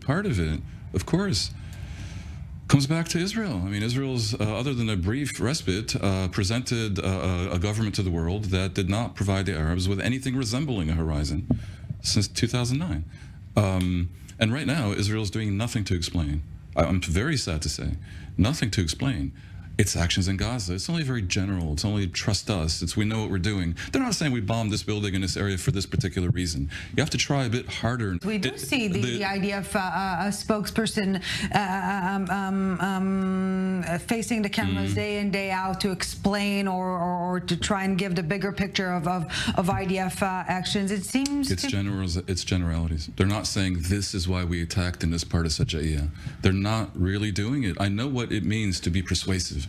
part of it, of course, comes back to Israel. I mean, Israel's, other than a brief respite, presented a government to the world that did not provide the Arabs with anything resembling a horizon since 2009. And right now, Israel's doing nothing to explain. I'm very sad to say, nothing to explain its actions in Gaza. It's only very general. It's only trust us. It's we know what we're doing. They're not saying we bombed this building in this area for this particular reason. You have to try a bit harder. We do see the idea of a spokesperson facing the cameras day in, day out to explain or to try and give the bigger picture of IDF actions. It seems it's generalities. They're not saying this is why we attacked in this part of Sajaiya. They're not really doing it. I know what it means to be persuasive.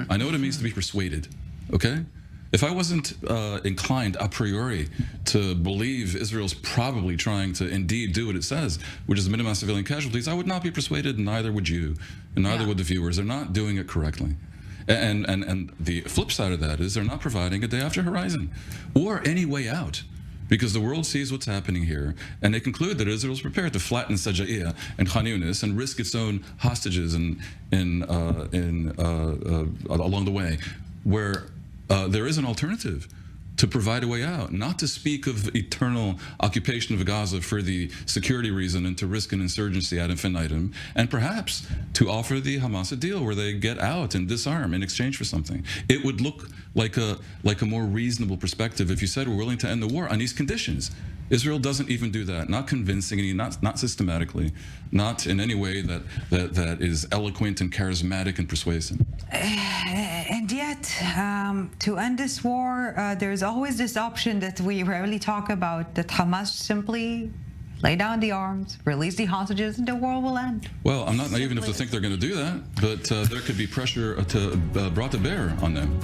I know what it means to be persuaded, okay? If I wasn't inclined a priori to believe Israel's probably trying to indeed do what it says, which is minimize civilian casualties, I would not be persuaded, and neither would you, and neither would the viewers. They're not doing it correctly. And the flip side of that is they're not providing a day after horizon or any way out. Because the world sees what's happening here, and they conclude that Israel's prepared to flatten Sajaiya and Khan Yunis and risk its own hostages along the way, where there is an alternative to provide a way out, not to speak of eternal occupation of Gaza for the security reason and to risk an insurgency ad infinitum, and perhaps to offer the Hamas a deal where they get out and disarm in exchange for something. It would look like a more reasonable perspective if you said we're willing to end the war on these conditions. Israel doesn't even do that, not convincingly, not systematically, not in any way that is eloquent and charismatic and persuasive. And yet, to end this war, there's always this option that we rarely talk about, that Hamas simply lay down the arms, release the hostages, and the war will end. Well, I'm not naive enough to think they're going to do that, but there could be pressure brought to bear on them.